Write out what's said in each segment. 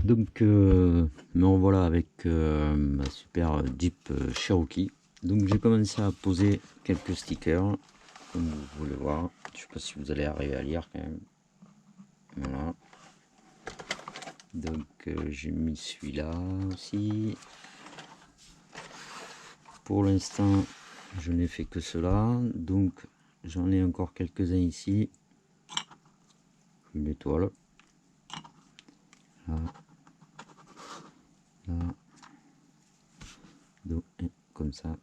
Donc me revoilà avec ma super Jeep Cherokee. Donc j'ai commencé à poser quelques stickers comme vous pouvez le voir. Je sais pas si vous allez arriver à lire quand même. Voilà. Donc j'ai mis celui-là aussi. Pour l'instant je n'ai fait que cela, donc j'en ai encore quelques-uns ici. Une étoile. Là. Là. Donc comme ça.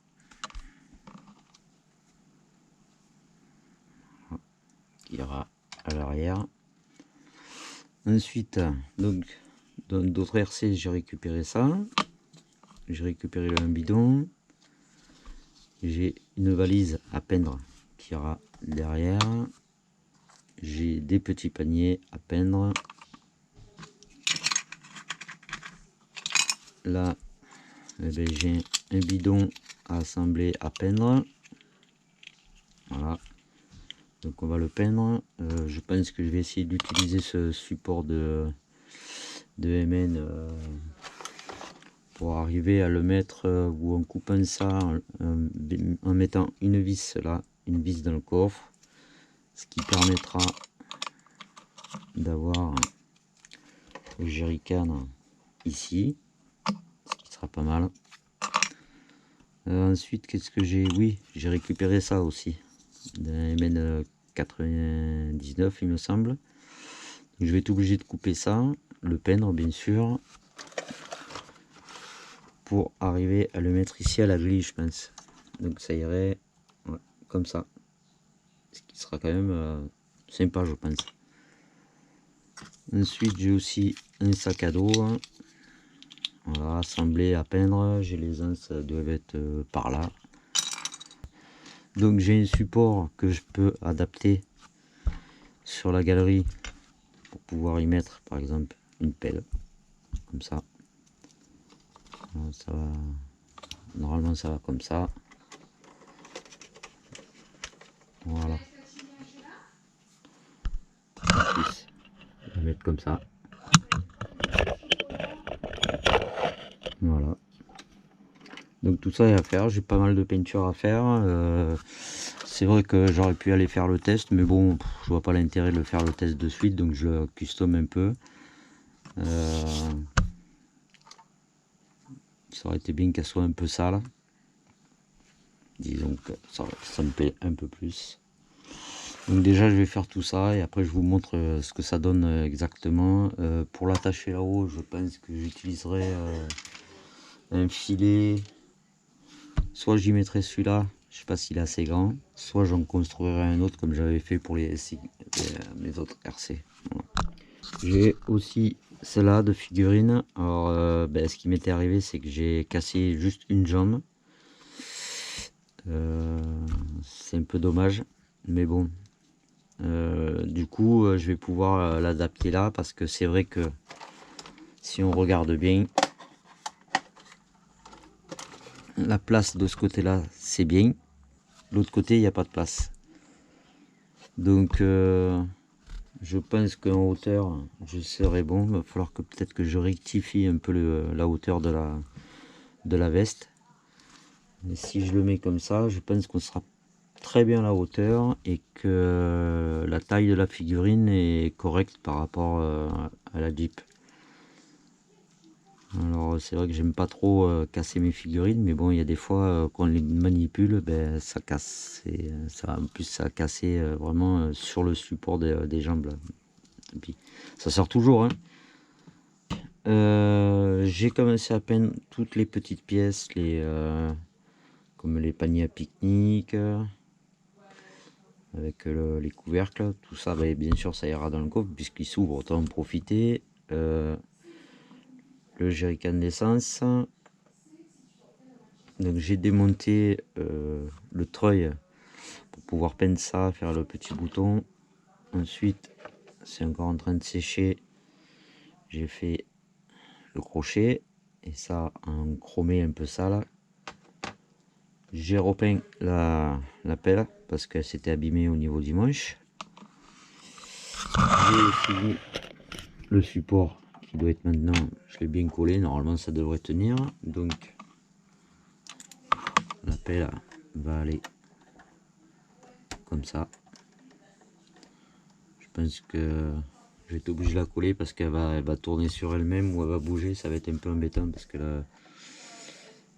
Qui ira à l'arrière. Ensuite, donc dans d'autres RC, j'ai récupéré ça. J'ai récupéré un bidon. J'ai une valise à peindre qui ira derrière. J'ai des petits paniers à peindre. Là, eh ben, j'ai un bidon à assembler à peindre. Voilà. Donc on va le peindre. Je pense que je vais essayer d'utiliser ce support de MN pour arriver à le mettre ou en coupant ça en mettant une vis là, une vis dans le coffre, ce qui permettra d'avoir le jerrycan ici, ce qui sera pas mal. Ensuite, qu'est-ce que j'ai? Oui, j'ai récupéré ça aussi d'un MN 99 il me semble. Donc, je vais être obligé de couper ça, le peindre bien sûr, pour arriver à le mettre ici à la grille, je pense. Donc ça irait ouais, comme ça, ce qui sera quand même sympa, je pense. Ensuite j'ai aussi un sac à dos, hein. Voilà, assemblé à peindre. J'ai les anses doivent être par là. Donc j'ai un support que je peux adapter sur la galerie pour pouvoir y mettre par exemple une pelle comme ça. Alors, ça va, normalement ça va comme ça. Voilà, on puisse le mettre comme ça. Voilà, donc tout ça est à faire. J'ai pas mal de peinture à faire. C'est vrai que j'aurais pu aller faire le test, mais bon, je vois pas l'intérêt de le faire le test de suite, donc je le custom un peu. Ça aurait été bien qu'elle soit un peu sale. Disons que ça me plaît un peu plus. Donc déjà je vais faire tout ça et après je vous montre ce que ça donne exactement. Pour l'attacher là-haut, je pense que j'utiliserai un filet. Soit j'y mettrai celui-là, je sais pas s'il est assez grand, soit j'en construirai un autre comme j'avais fait pour mes autres RC. Voilà. J'ai aussi celle-là de figurines. Alors ce qui m'était arrivé, c'est que j'ai cassé juste une jambe. C'est un peu dommage, mais bon. Du coup, je vais pouvoir l'adapter là parce que c'est vrai que si on regarde bien, la place de ce côté-là, c'est bien. L'autre côté, il n'y a pas de place. Donc, je pense qu'en hauteur, je serai bon. Il va falloir que peut-être que je rectifie un peu la hauteur de la veste. Et si je le mets comme ça, je pense qu'on sera très bien à la hauteur et que la taille de la figurine est correcte par rapport à la Jeep. Alors c'est vrai que j'aime pas trop casser mes figurines, mais bon, il y a des fois quand on les manipule, ça casse. Et, ça, en plus ça a cassé vraiment sur le support des jambes là. Et puis, ça sort toujours, hein. J'ai commencé à peindre toutes les petites pièces, comme les paniers à pique-nique, avec les couvercles, tout ça, bien sûr ça ira dans le coffre puisqu'il s'ouvre, autant en profiter. Le jerrycan d'essence. Donc j'ai démonté le treuil pour pouvoir peindre ça, faire le petit bouton. Ensuite, c'est encore en train de sécher. J'ai fait le crochet et ça en chromé un peu sale. J'ai repeint la pelle parce qu'elle s'était abîmée au niveau du manche. J'ai fini le support qui doit être maintenant, je l'ai bien collé, normalement ça devrait tenir. Donc la pelle va aller comme ça. Je pense que je vais être obligé de la coller parce qu'elle va tourner sur elle-même ou elle va bouger. Ça va être un peu embêtant parce que là,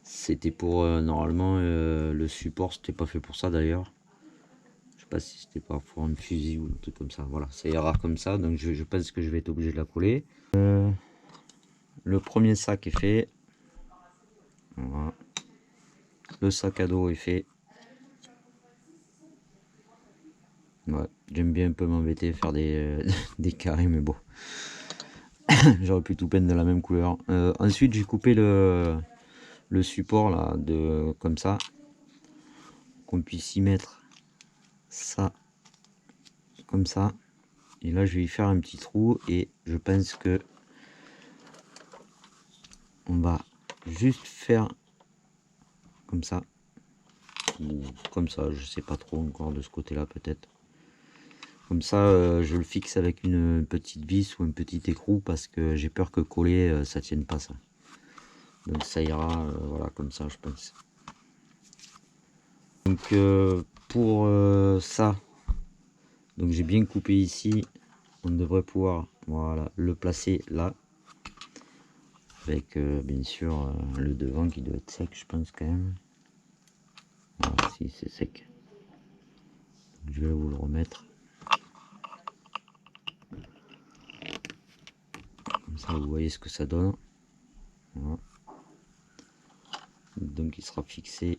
c'était pour normalement le support, c'était pas fait pour ça d'ailleurs. Je sais pas si c'était pas pour un fusil ou un truc comme ça. Voilà, ça ira comme ça. Donc je pense que je vais être obligé de la coller. Le premier sac est fait. Voilà. Le sac à dos est fait. Ouais, j'aime bien un peu m'embêter, faire des carrés, mais bon. J'aurais pu tout peindre de la même couleur. Ensuite, j'ai coupé le support là, comme ça. Qu'on puisse y mettre ça, comme ça. Et là, je vais y faire un petit trou. Et je pense que on va juste faire comme ça. Ou comme ça, je sais pas trop encore de ce côté-là peut-être. Comme ça, je le fixe avec une petite vis ou un petit écrou parce que j'ai peur que coller, ça tienne pas ça. Donc ça ira, voilà, comme ça, je pense. Donc pour ça, donc j'ai bien coupé ici. On devrait pouvoir, voilà, le placer là. Avec bien sûr le devant qui doit être sec, je pense quand même. Voilà, si c'est sec. Donc, je vais vous le remettre. Comme ça, vous voyez ce que ça donne. Voilà. Donc il sera fixé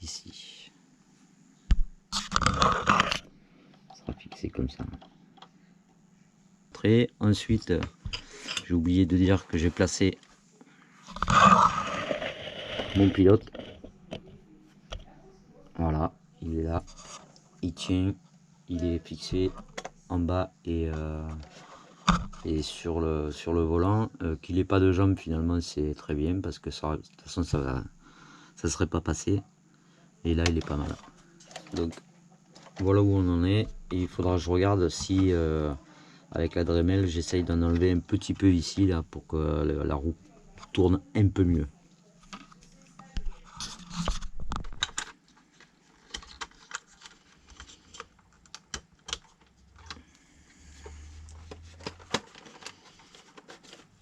ici. Il sera fixé comme ça. Ensuite, j'ai oublié de dire que j'ai placé mon pilote. Voilà, il est là, il tient, il est fixé en bas et sur le volant. Qu'il n'ait pas de jambes finalement, c'est très bien parce que ça, de toute façon ça serait pas passé. Et là il est pas mal. Donc voilà où on en est. Et il faudra que je regarde si avec la Dremel j'essaye d'en enlever un petit peu ici là pour que la roue tourne un peu mieux.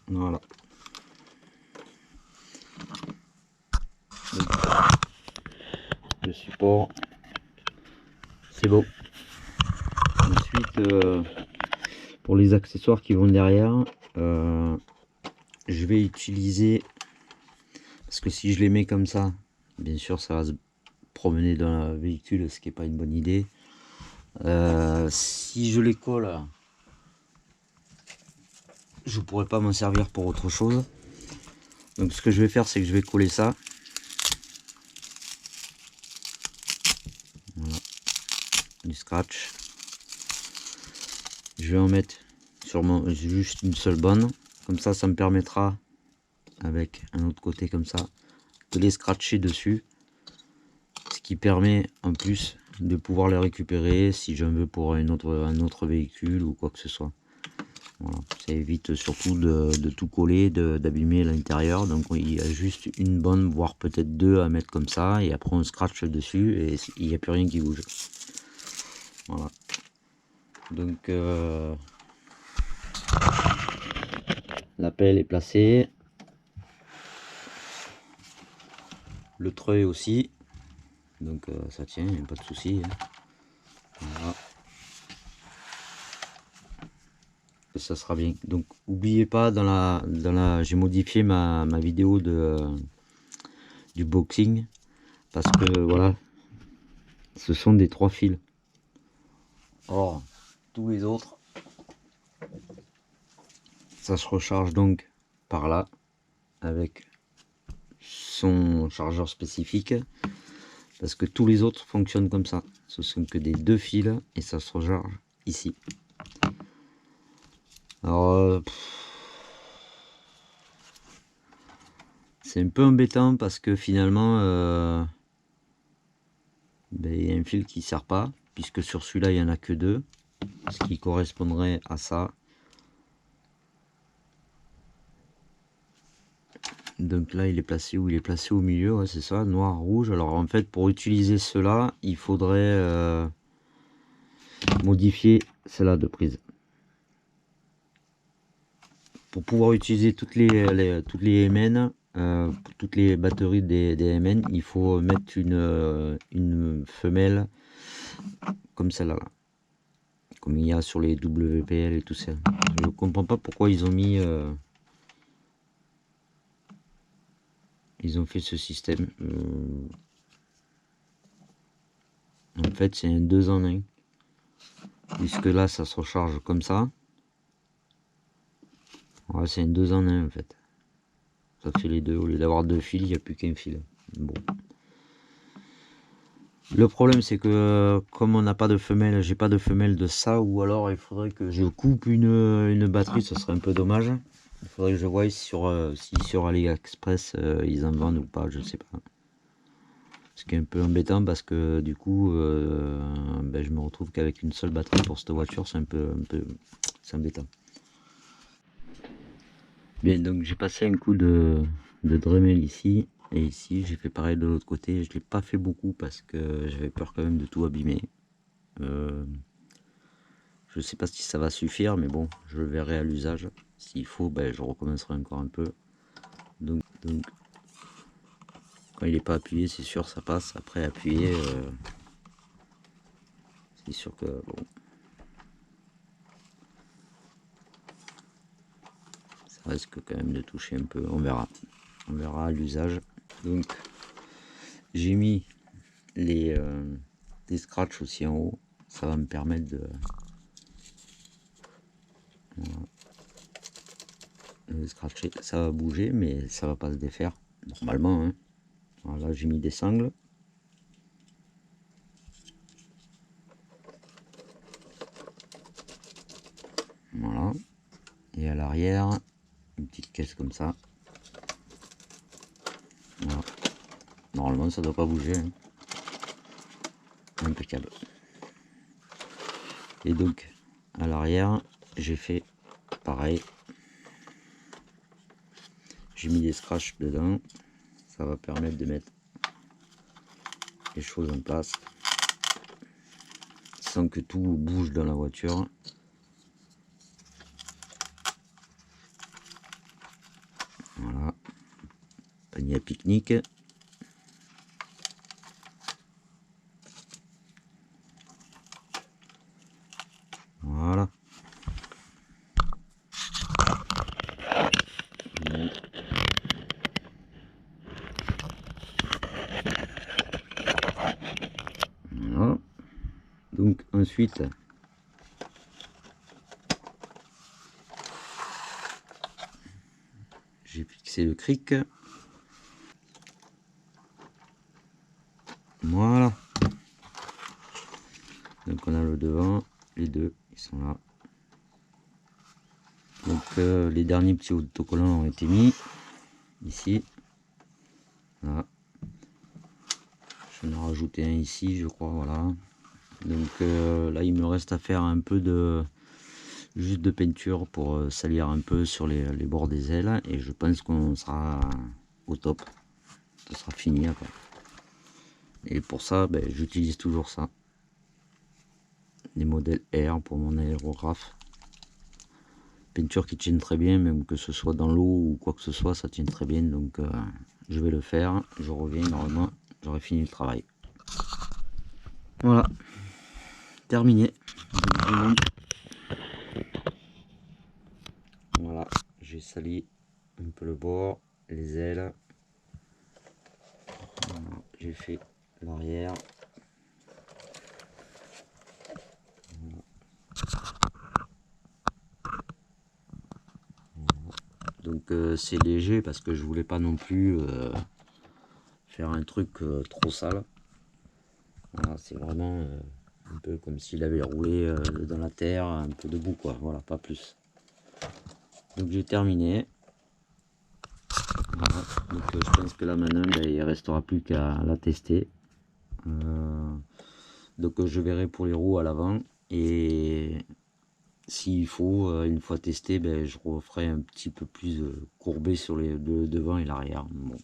Voilà. Donc, le support, c'est beau. Ensuite, pour les accessoires qui vont derrière, je vais utiliser, parce que si je les mets comme ça, bien sûr ça va se promener dans le véhicule, ce qui n'est pas une bonne idée. Si je les colle, je pourrais pas m'en servir pour autre chose. Donc ce que je vais faire, c'est que je vais coller ça. Voilà. Du scratch. Je vais en mettre sur juste une seule bonne. Comme ça, ça me permettra, avec un autre côté comme ça, de les scratcher dessus. Ce qui permet en plus de pouvoir les récupérer si j'en veux pour un autre véhicule ou quoi que ce soit. Voilà. Ça évite surtout de tout coller, d'abîmer l'intérieur. Donc il y a juste une bonne, voire peut-être deux à mettre comme ça. Et après on scratch dessus et il n'y a plus rien qui bouge. Voilà. Donc la pelle est placée. Le treuil aussi. Donc ça tient, il n'y a pas de souci. Voilà. Et ça sera bien. Donc n'oubliez pas, j'ai modifié ma vidéo du boxing. Parce que voilà, ce sont des 3 fils. Or, tous les autres, ça se recharge donc par là, avec son chargeur spécifique. Parce que tous les autres fonctionnent comme ça. Ce sont que des 2 fils et ça se recharge ici. Alors, c'est un peu embêtant parce que finalement, il y a un fil qui ne sert pas. Puisque sur celui-là, il n'y en a que 2. ce qui correspondrait à ça. Donc là il est placé où? Il est placé au milieu, ouais, c'est ça, noir, rouge. Alors en fait pour utiliser cela, il faudrait modifier celle-là de prise. Pour pouvoir utiliser toutes les MN, toutes les batteries des MN, il faut mettre une femelle comme celle-là, comme il y a sur les WPL et tout ça. Je comprends pas pourquoi ils ont mis ils ont fait ce système. En fait c'est un 2 en 1, puisque là ça se recharge comme ça. Ouais, c'est un 2 en 1 en fait. Ça fait les deux. Au lieu d'avoir 2 fils, il n'y a plus qu'un fil. Bon. Le problème c'est que comme on n'a pas de femelle, j'ai pas de femelle de ça, ou alors il faudrait que je coupe une batterie, ce serait un peu dommage. Il faudrait que je voie sur, si sur AliExpress ils en vendent ou pas, je sais pas. Ce qui est un peu embêtant parce que du coup ben, je me retrouve qu'avec une seule batterie pour cette voiture, c'est un peu c'est embêtant. Bien, donc j'ai passé un coup de Dremel ici, et ici j'ai fait pareil de l'autre côté. Je l'ai pas fait beaucoup parce que j'avais peur quand même de tout abîmer. Je sais pas si ça va suffire, mais bon, je le verrai à l'usage. S'il faut, ben, je recommencerai encore un peu. Donc quand il n'est pas appuyé, c'est sûr ça passe. Après appuyé, c'est sûr que bon, ça risque quand même de toucher un peu. On verra à l'usage. Donc j'ai mis les scratchs aussi en haut. Ça va me permettre de scratcher. Ça va bouger, mais ça va pas se défaire normalement, hein. Voilà, j'ai mis des sangles. Voilà. Et à l'arrière, une petite caisse comme ça. Voilà. Normalement, ça doit pas bouger, hein. Impeccable. Et donc, à l'arrière, j'ai fait pareil. J'ai mis des scratchs dedans. Ça va permettre de mettre les choses en place sans que tout bouge dans la voiture. Voilà. Panier à pique-nique. Voilà. Voilà. Donc ensuite, j'ai fixé le cric. Voilà. Donc on a le devant, les deux, ils sont là. Donc les derniers petits autocollants ont été mis ici. Voilà. J'en ai rajouté un ici, je crois, voilà. Donc là il me reste à faire un peu de juste de peinture pour salir un peu sur les bords des ailes, et je pense qu'on sera au top. Ça sera fini après. Et pour ça, ben, j'utilise toujours ça. Les modèles R pour mon aérographe. Peinture qui tienne très bien, même que ce soit dans l'eau ou quoi que ce soit, ça tient très bien. Donc je vais le faire. Je reviens, normalement, j'aurai fini le travail. Voilà. Terminé. Voilà. J'ai sali un peu le bord, les ailes. Voilà. J'ai fait l'arrière. Donc c'est léger parce que je voulais pas non plus faire un truc trop sale. Voilà, c'est vraiment un peu comme s'il avait roulé dans la terre, un peu debout quoi, voilà, pas plus. Donc j'ai terminé. Voilà. Donc je pense que là maintenant ben, il ne restera plus qu'à la tester. Donc je verrai pour les roues à l'avant. Et s'il faut, une fois testé, ben, je referai un petit peu plus courbé sur le devant et l'arrière. Bon.